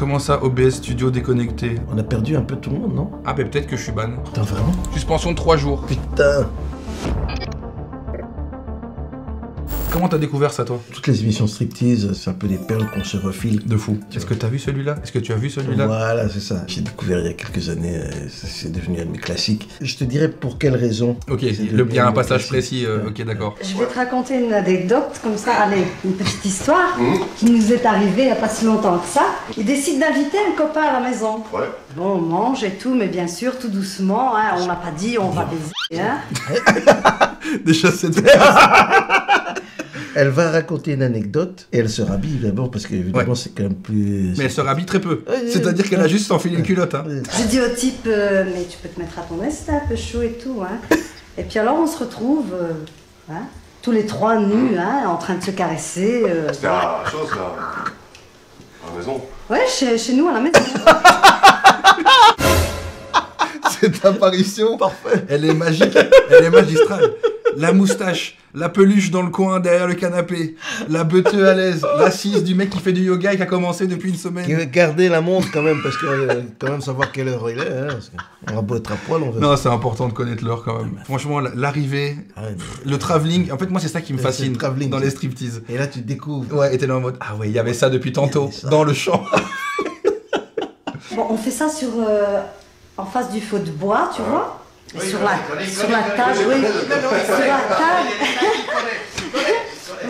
Comment ça, OBS Studio déconnecté? On a perdu un peu tout le monde, non? Ah bah peut-être que je suis ban. Putain, vraiment? Suspension de 3 jours. Putain! Comment t'as découvert ça, toi? Toutes les émissions striptease, c'est un peu des perles qu'on se refile. De fou. Est-ce que t'as vu celui-là? Est-ce que tu as vu celui-là? Voilà, c'est ça. J'ai découvert il y a quelques années, c'est devenu un de mes classiques. Je te dirais pour quelle raison. Ok, il y a un passage précis, ok d'accord. Je vais te raconter une anecdote, comme ça, allez, une petite histoire qui nous est arrivée il n'y a pas si longtemps que ça. Il décide d'inviter un copain à la maison. Ouais. Bon, on mange et tout, mais bien sûr, tout doucement, hein, on n'a pas dit on va baiser, hein. Déjà cette Elle va raconter une anecdote et elle se rhabille d'abord parce qu'évidemment Ouais. c'est quand même plus... Mais elle se rhabille très peu. Ouais, C'est-à-dire qu'elle a juste enfilé une culotte. Hein. Je dis au type, mais tu peux te mettre à ton aise, c'est un peu chaud et tout, hein. Et puis alors on se retrouve, hein, tous les trois nus, hein, en train de se caresser. C'était la chose là. À la maison. Ouais, chez nous à la maison. Cette apparition, elle est magique, elle est magistrale. La moustache, la peluche dans le coin derrière le canapé, la beuteux à l'aise, l'assise du mec qui fait du yoga et qui a commencé depuis une semaine. Qui veut garder la montre quand même, parce que quand même savoir quelle heure il est, hein, parce qu'on va beau être à poil, on veut... Non, c'est important de connaître l'heure quand même. Franchement, l'arrivée, le travelling, en fait moi c'est ça qui me fascine dans les striptease. Et là tu découvres. Ouais, et t'es là en mode, ah ouais, il y avait ça depuis tantôt, dans le champ. Bon, on fait ça sur, en face du feu de bois, tu vois. Oui, sur la table, oui. Sur la table.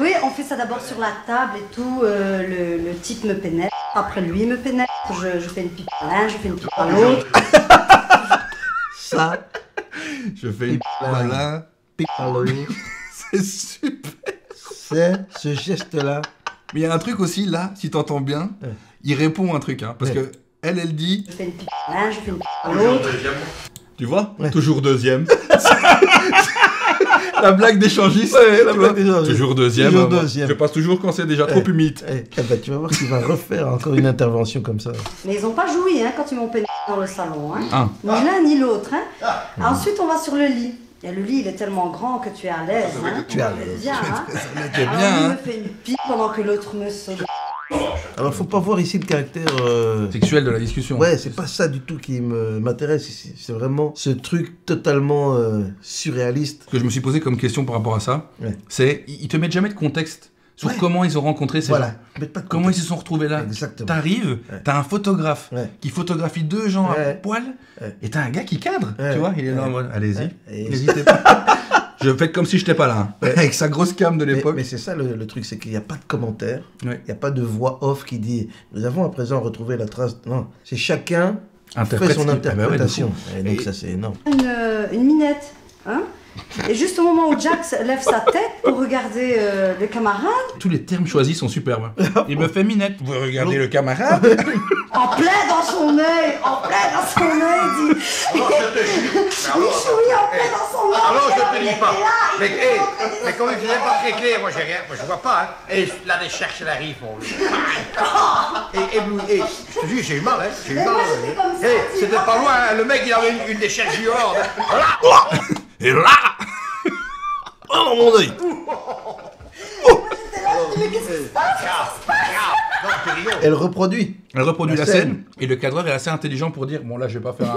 Oui, on fait ça d'abord sur la table et tout. Le type me pénètre. Après lui me pénètre. Je fais une pipe à l'un, je fais une pipe à l'autre. Ça, Je fais une malin, pique à l'œil, c'est super. c'est ce geste-là. Mais il y a un truc aussi là, si t'entends bien, il répond un truc, hein, parce Ouais. que elle dit, Je fais une pipe à l'un, je fais une pipe à l'autre. tu vois, Ouais. toujours deuxième. La blague d'échangiste. Ouais, la tu blague vois. d'échangiste. Toujours deuxième. Toujours moi. deuxième. Je passe toujours quand c'est déjà trop humide. Eh ben, tu vas voir qu'il va refaire encore une intervention comme ça. Mais ils n'ont pas joui hein, quand ils m'ont pénétré dans le salon. Hein. Ah. Ni l'un ni l'autre. Hein. Ensuite, on va sur le lit. Et le lit, il est tellement grand que tu es à l'aise. Hein. Tu es à l'aise. Bien, hein. C'est Alors, bien, lui hein. me fait une pipe pendant que l'autre me saute. Alors faut pas voir ici le caractère... Sexuel de la discussion. Ouais, c'est pas ça du tout qui m'intéresse ici. C'est vraiment ce truc totalement surréaliste. Ce que je me suis posé comme question par rapport à ça, Ouais. c'est, ils te mettent jamais de contexte sur Ouais. comment ils ont rencontré ces Voilà. gens. Mais pas de Comment ils se sont retrouvés là. Exactement. T'arrives, t'as un photographe Ouais. qui photographie deux gens à Ouais. poil, Ouais. et t'as un gars qui cadre, Ouais. tu vois, il est là en mode, allez-y, Ouais. Et- n'hésitez pas. Je fais comme si j'étais pas là, hein. Ouais. Avec sa grosse cam de Mais, l'époque. mais c'est ça le truc, c'est qu'il n'y a pas de commentaire, il Ouais. n'y a pas de voix off qui dit « Nous avons à présent retrouvé la trace... » Non, c'est chacun Interprète fait son ce qu'il- Ah bah ouais, de interprétation. fou. Et donc Et- ça c'est énorme. Une minette. Hein. Et juste au moment où Jack lève sa tête pour regarder le camarade, Tous les termes choisis sont superbes. Il me fait minette. Vous regardez le camarade. en plein dans son œil, il dit Michoui en plein dans son œil. Alors, je te il dis était pas. là, il Mais, était hey, en train de mais comme il faisait pas très clair, moi j'ai rien, moi je vois pas. Hein. Et la décharge, elle arrive, mon et je te dis, j'ai eu mal, hein. J'ai eu Mais mal. moi, j'étais comme ça, Hey, tu c'était vois. pas loin, hein. Le mec il avait une décharge violente. Voilà. Et là. Oh mon œil. J'étais là, je dis, mais qu'est-ce qui se passe? Non, t'es rigolo. Elle reproduit. Elle reproduit la La scène. scène. Et le cadreur est assez intelligent pour dire, bon là je vais pas faire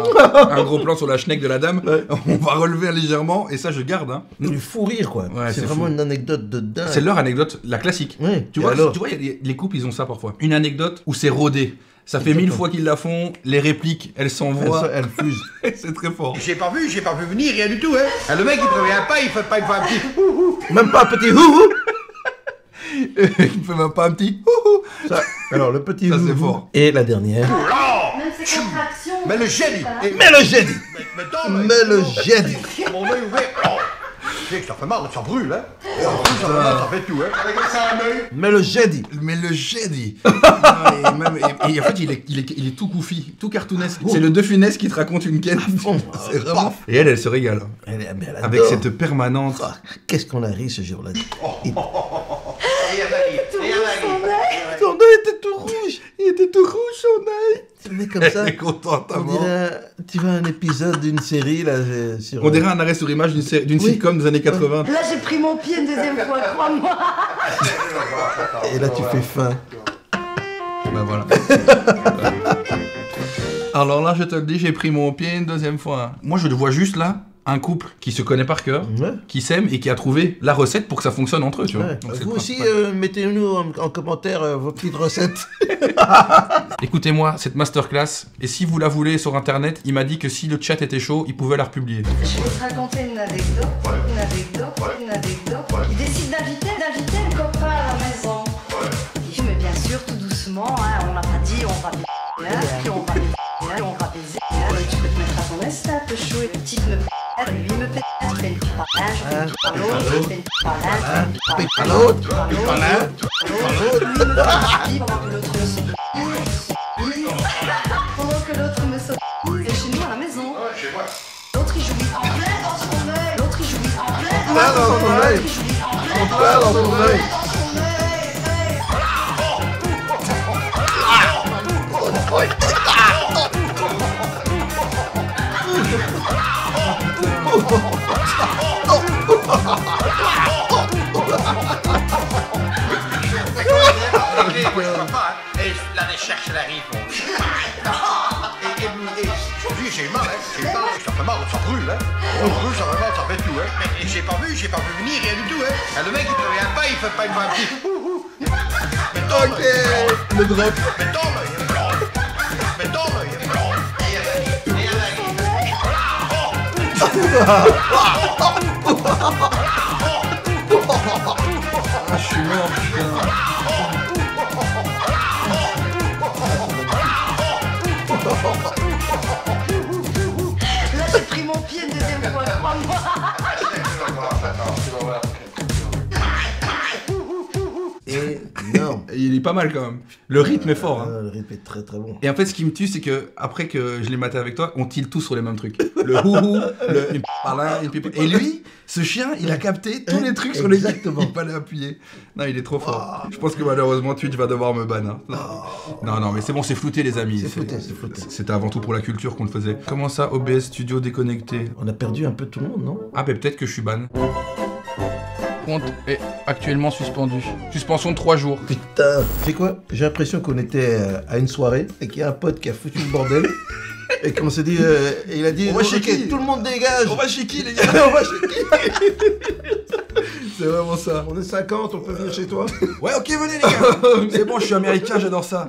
un gros plan sur la schneck de la dame, on va relever légèrement, et ça je garde. Hein. Du fou rire quoi. Ouais, c'est c'est vraiment fou. une anecdote de dingue. C'est leur anecdote, la classique. Ouais. Tu Et vois, alors les couples ils ont ça parfois. Une anecdote où c'est rodé. Ça fait 1000 fois qu'ils la font, les répliques elles s'envoient. Elle fuse. C'est très fort. J'ai pas vu venir, rien du tout, hein. Ah, le mec il prévient pas, il fait pas un petit. Même pas un petit houhou. Il fait même pas un petit houhou. Ça, alors le petit Ça, c'est houhou. fort. Et la dernière. Même ses contractions. Mais le génie. Et- Mais le génie. mais Mais le génie. Mon œil ouvert. Oh. Tu sais que ça fait mal, ça brûle, hein. Ça brûle, ça fait mal, ça fait tout, hein. Avec ça un œil. Mais le génie. Mais le Jedi et en fait, il est tout goofy, tout cartoonesque. C'est le De Funès qui te raconte une quête. fond. C'est vraiment... Et elle se régale. Mais elle Avec adore. cette permanente... Ah, qu'est-ce qu'on a ri ce jour-là. Et elle arrive, et elle arrive. Son œil était tout rouge. Il était tout rouge, son œil. C'est né comme ça. Elle est contente à On mort. dirait, tu vois un épisode d'une série là sur. On dirait un arrêt sur image d'une Oui. sitcom des années 80. Là, j'ai pris mon pied une deuxième fois, crois-moi. Et là tu fais faim. Bah voilà. Alors là, je te le dis, j'ai pris mon pied une deuxième fois. Moi, je le vois juste là, un couple qui se connaît par cœur, qui s'aime et qui a trouvé la recette pour que ça fonctionne entre eux, tu vois. Ouais. Donc, c'est Vous le aussi, principal. mettez-nous en commentaire vos petites recettes. Écoutez-moi, cette masterclass, et si vous la voulez sur internet, il m'a dit que si le chat était chaud, il pouvait la republier. Je vais te raconter une anecdote. Une anecdote. Il décide d'inviter le copain à la maison. Il dit, mais bien sûr, tout doucement, hein, on n'a pas dit, on va baiser, puis on va baiser, on va baiser. Tu peux te mettre à ton aise, un peu chaud, et le type me pète, lui me pète, je fais une petite palin, je fais une petite palin, je fais une petite palin, je fais une petite palin, lui me fait pendant que l'autre me saute. Pendant que l'autre me saute. C'est chez nous à la maison. Chez moi. L'autre il jouit en plein dans son œil. L'autre il jouit en plein dans son œil. Il jouit en plein En plein dans son œil. Et la recherche arrive. Et j'ai mal, hein. J'ai mal, ça fait mal, ça brûle, hein. Ça brûle, ça fait mal, ça fait tout, hein. Mais j'ai pas vu venir, rien du tout, hein. Ah, le mec, il prévient pas, il fait pas une petit. Ok, le drop. Mais tombe, il est blanc. Mais tombe, il est blanc. Ah, je suis mort, putain. Là j'ai pris mon pied une deuxième fois, crois-moi. Énorme. Et il est pas mal quand même. Le rythme est fort. Hein. Le rythme est très très bon. Et en fait, ce qui me tue, c'est que après que je l'ai maté avec toi, on tire tous sur les mêmes trucs. Le houhou, une palin, une pépite. Et lui, ce chien, il a capté tous les trucs sur lesquels il fallait appuyer. Non, il est trop fort. Je pense que malheureusement, Twitch va devoir me ban. Hein. Non, mais c'est bon, c'est flouté, les amis. C'est flouté, c'est flouté. C'était avant tout pour la culture qu'on le faisait. Comment ça, OBS Studio déconnecté? On a perdu un peu tout le monde, non? Ah, ben peut-être que je suis ban. Compte est actuellement suspendu. Suspension de 3 jours. Putain, tu sais quoi? J'ai l'impression qu'on était à une soirée et qu'il y a un pote qui a foutu le bordel. Et qu'on s'est dit, et il a dit, On va chez ok, qui tout le monde dégage. On va chez qui, les gars? On va chez qui? C'est vraiment ça. On est 50, on peut venir chez toi? Ouais, ok, venez, les gars. C'est bon, je suis américain, j'adore ça.